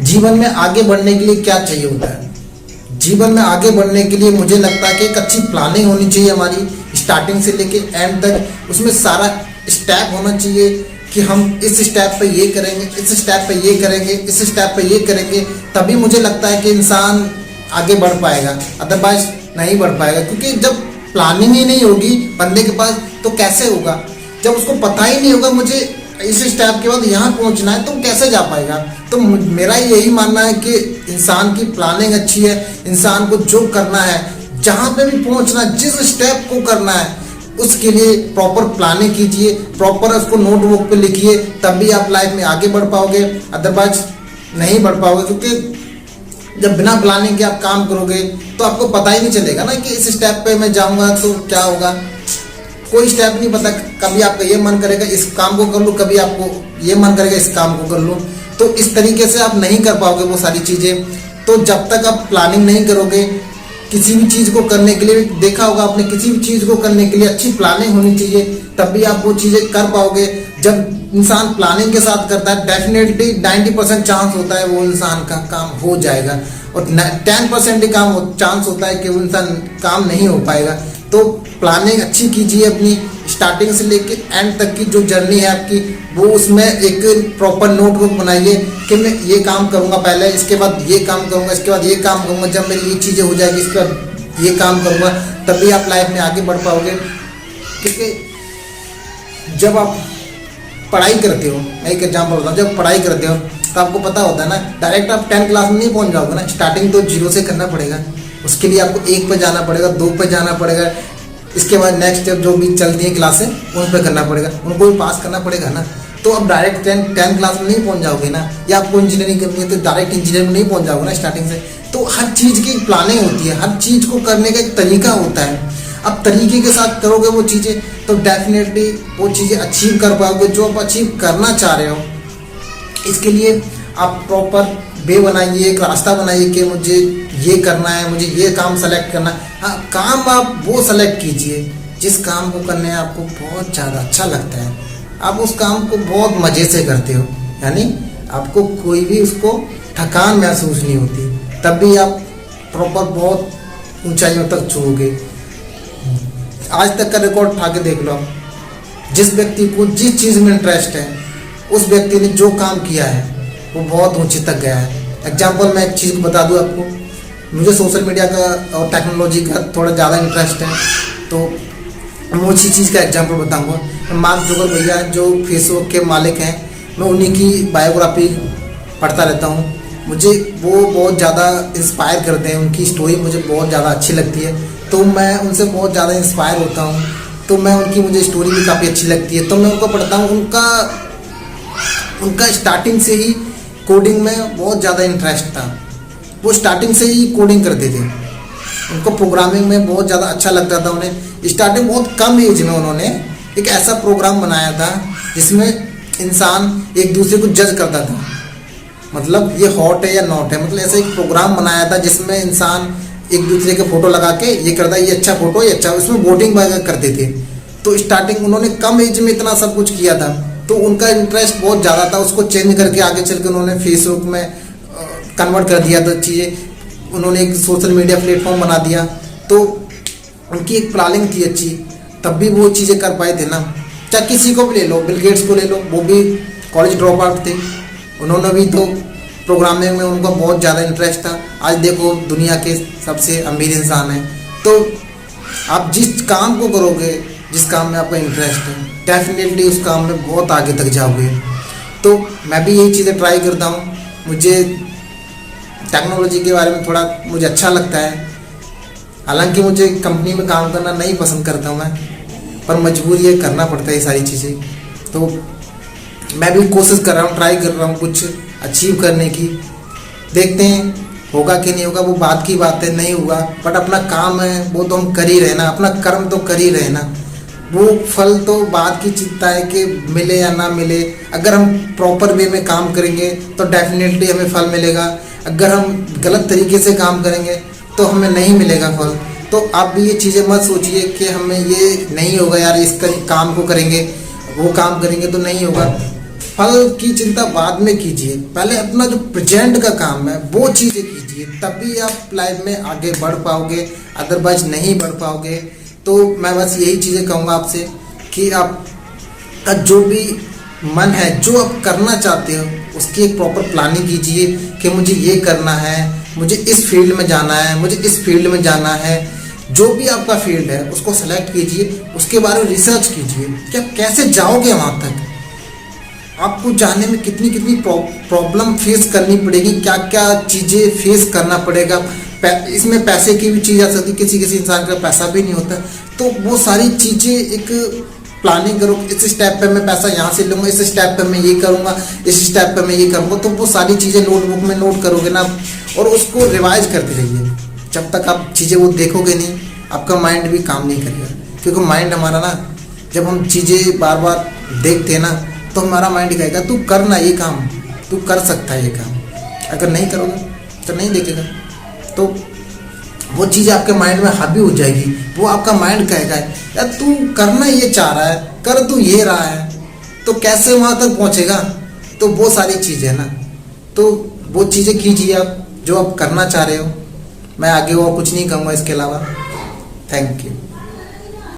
जीवन में आगे बढ़ने के लिए क्या चाहिए होता है? जीवन में आगे बढ़ने के लिए मुझे लगता है कि एक अच्छी प्लानिंग होनी चाहिए हमारी, स्टार्टिंग से लेके एंड तक। उसमें सारा स्टेप होना चाहिए कि हम इस स्टेप पे ये करेंगे, इस स्टेप पे ये करेंगे, इस स्टेप पे ये करेंगे, तभी मुझे लगता है कि इंसान आगे बढ़ पाएगा, अदरवाइज नहीं बढ़ पाएगा। क्योंकि जब प्लानिंग ही नहीं होगी बंदे के पास तो कैसे होगा? जब उसको पता ही नहीं होगा मुझे इस स्टेप के बाद यहाँ पहुँचना है, तो कैसे जा पाएगा? तो मेरा यही मानना है कि इंसान की प्लानिंग अच्छी है, इंसान को जो करना है, जहाँ पे भी पहुँचना है, जिस स्टेप को करना है, उसके लिए प्रॉपर प्लानिंग कीजिए, प्रॉपर उसको नोटबुक पे लिखिए, तभी आप लाइफ में आगे बढ़ पाओगे, अदरवाइज नहीं बढ़ पाओगे। क्योंकि जब बिना प्लानिंग के आप काम करोगे तो आपको पता ही नहीं चलेगा ना कि इस स्टेप पे मैं जाऊंगा तो क्या होगा। कोई स्टेप नहीं पता, कभी आपका ये मन करेगा इस काम को कर लूँ, कभी आपको ये मन करेगा इस काम को कर लूँ, तो इस तरीके से आप नहीं कर पाओगे वो सारी चीज़ें। तो जब तक आप प्लानिंग नहीं करोगे किसी भी चीज़ को करने के लिए, देखा होगा आपने, किसी भी चीज़ को करने के लिए अच्छी प्लानिंग होनी चाहिए, तभी आप वो चीज़ें कर पाओगे। जब इंसान प्लानिंग के साथ करता है, डेफिनेटली 90% चांस होता है वो इंसान का काम हो जाएगा, और 10% ही चांस होता है कि वो इंसान काम नहीं हो पाएगा। तो प्लानिंग अच्छी कीजिए अपनी, स्टार्टिंग से लेके एंड तक की जो जर्नी है आपकी, वो उसमें एक प्रॉपर नोटबुक बनाइए कि मैं ये काम करूँगा पहले, इसके बाद ये काम करूँगा, इसके बाद ये काम करूँगा, जब मेरी ये चीज़ें हो जाएगी इसके बाद ये काम करूँगा, तभी आप लाइफ में आगे बढ़ पाओगे। क्योंकि जब आप पढ़ाई करते हो, मैं एक एग्जाम्पल बताऊँ, जब पढ़ाई करते हो तो आपको पता होता है ना, डायरेक्ट आप 10 क्लास में नहीं पहुँच जाओगे ना, स्टार्टिंग तो 0 से करना पड़ेगा। उसके लिए आपको 1 पे जाना पड़ेगा, 2 पे जाना पड़ेगा, इसके बाद नेक्स्ट स्टेप जो भी चलती है क्लासें उन पर करना पड़ेगा, उनको भी पास करना पड़ेगा ना। तो अब डायरेक्ट 10 क्लास में नहीं पहुंच जाओगे ना, या आपको इंजीनियरिंग करनी है तो डायरेक्ट इंजीनियरिंग में नहीं पहुंच जाओगे ना स्टार्टिंग से। तो हर चीज़ की प्लानिंग होती है, हर चीज़ को करने का एक तरीका होता है। अब तरीके के साथ करोगे वो चीज़ें तो डेफिनेटली वो चीज़ें अचीव कर पाओगे जो आप अचीव करना चाह रहे हो। इसके लिए आप प्रॉपर वे बनाइए, एक रास्ता बनाइए कि मुझे ये करना है, मुझे ये काम सेलेक्ट करना है। हाँ, काम आप वो सेलेक्ट कीजिए जिस काम को करने आपको बहुत ज़्यादा अच्छा लगता है, आप उस काम को बहुत मज़े से करते हो, यानी आपको कोई भी उसको थकान महसूस नहीं होती, तभी आप प्रॉपर बहुत ऊंचाइयों तक छूओगे। आज तक का रिकॉर्ड उठा के देख लो आप, जिस व्यक्ति को जिस चीज़ में इंटरेस्ट है उस व्यक्ति ने जो काम किया है वो बहुत ऊंचे तक गया है। एग्जाम्पल मैं एक चीज़ को बता दूं आपको, मुझे सोशल मीडिया का और टेक्नोलॉजी का थोड़ा ज़्यादा इंटरेस्ट है, तो मैं उसी चीज़ का एग्जाम्पल बताऊंगा। मार्क जुगर भैया जो फेसबुक के मालिक हैं, मैं उन्हीं की बायोग्राफी पढ़ता रहता हूँ। मुझे वो बहुत ज़्यादा इंस्पायर करते हैं, उनकी स्टोरी मुझे बहुत ज़्यादा अच्छी लगती है, तो मैं उनसे बहुत ज़्यादा इंस्पायर होता हूँ। तो मैं उनकी मुझे स्टोरी भी काफ़ी अच्छी लगती है, तो मैं उनको पढ़ता हूँ। उनका स्टार्टिंग से ही कोडिंग में बहुत ज़्यादा इंटरेस्ट था, वो स्टार्टिंग से ही कोडिंग करते थे, उनको प्रोग्रामिंग में बहुत ज़्यादा अच्छा लगता था। उन्हें स्टार्टिंग बहुत कम एज में उन्होंने एक ऐसा प्रोग्राम बनाया था जिसमें इंसान एक दूसरे को जज करता था, मतलब ये हॉट है या नॉट है, मतलब ऐसा एक प्रोग्राम बनाया था जिसमें इंसान एक दूसरे के फोटो लगा के ये करता है, ये अच्छा फोटो, ये अच्छा, उसमें वोटिंग वगैरह करते थे। तो स्टार्टिंग उन्होंने कम एज में इतना सब कुछ किया था, तो उनका इंटरेस्ट बहुत ज़्यादा था। उसको चेंज करके आगे चल के उन्होंने फेसबुक में कन्वर्ट कर दिया था चीज़ें, उन्होंने एक सोशल मीडिया प्लेटफॉर्म बना दिया। तो उनकी एक प्लानिंग थी अच्छी, तब भी वो चीज़ें कर पाए थे ना। चाहे किसी को भी ले लो, बिल गेट्स को ले लो, वो भी कॉलेज ड्रॉप आउट थे, उन्होंने भी तो प्रोग्रामिंग में उनका बहुत ज़्यादा इंटरेस्ट था। आज देखो दुनिया के सबसे अमीर इंसान हैं। तो आप जिस काम को करोगे, जिस काम में आपका इंटरेस्ट है, डेफिनेटली उस काम में बहुत आगे तक जाओगे। तो मैं भी यही चीज़ें ट्राई करता हूँ। मुझे टेक्नोलॉजी के बारे में थोड़ा मुझे अच्छा लगता है, हालांकि मुझे कंपनी में काम करना नहीं पसंद करता हूँ मैं, पर मजबूरी है, करना पड़ता है ये सारी चीज़ें। तो मैं भी कोशिश कर रहा हूँ, ट्राई कर रहा हूँ कुछ अचीव करने की। देखते हैं होगा कि नहीं होगा, वो बात की बात है, नहीं हुआ, बट अपना काम है वो तो हम कर ही रहे ना, अपना कर्म तो कर ही रहे ना। वो फल तो बात की चिंता है कि मिले या ना मिले। अगर हम प्रॉपर वे में काम करेंगे तो डेफिनेटली हमें फल मिलेगा, अगर हम गलत तरीके से काम करेंगे तो हमें नहीं मिलेगा फल। तो आप भी ये चीज़ें मत सोचिए कि हमें ये नहीं होगा यार, इस काम को करेंगे, वो काम करेंगे तो नहीं होगा। फल की चिंता बाद में कीजिए, पहले अपना जो प्रेजेंट का काम है वो चीज़ें कीजिए, तभी आप लाइफ में आगे बढ़ पाओगे, अदरवाइज नहीं बढ़ पाओगे। तो मैं बस यही चीज़ें कहूँगा आपसे कि आपका जो भी मन है, जो आप करना चाहते हो, उसकी एक प्रॉपर प्लानिंग कीजिए कि मुझे ये करना है, मुझे इस फील्ड में जाना है, मुझे इस फील्ड में जाना है। जो भी आपका फील्ड है उसको सेलेक्ट कीजिए, उसके बारे में रिसर्च कीजिए कि आप कैसे जाओगे वहाँ तक, आपको जाने में कितनी कितनी प्रॉब्लम फेस करनी पड़ेगी, क्या क्या चीज़ें फेस करना पड़ेगा। इसमें पैसे की भी चीज़ आ सकती है, किसी किसी इंसान का पैसा भी नहीं होता, तो वो सारी चीज़ें एक प्लानिंग करो। इस स्टेप पे मैं पैसा यहाँ से लूँगा, इस स्टेप पे मैं ये करूँगा, इस स्टेप पे मैं ये करूँगा। तो वो सारी चीज़ें नोटबुक में नोट करोगे ना, और उसको रिवाइज करते रहिए। जब तक आप चीज़ें वो देखोगे नहीं, आपका माइंड भी काम नहीं करेगा, क्योंकि माइंड हमारा ना, जब हम चीज़ें बार बार देखते हैं ना, तो हमारा माइंड कहेगा तू करना ये काम, तू कर सकता है ये काम। अगर नहीं करोगे तो नहीं देखेगा, तो वो चीज़ आपके माइंड में हावी हो जाएगी। वो आपका माइंड कहेगा यार तू करना ये चाह रहा है, कर तू ये रहा है, तो कैसे वहाँ तक पहुँचेगा। तो वो सारी चीज़ें ना, तो वो चीज़ें कीजिए आप जो आप करना चाह रहे हो। मैं आगे और कुछ नहीं कहूँगा इसके अलावा। Thank you.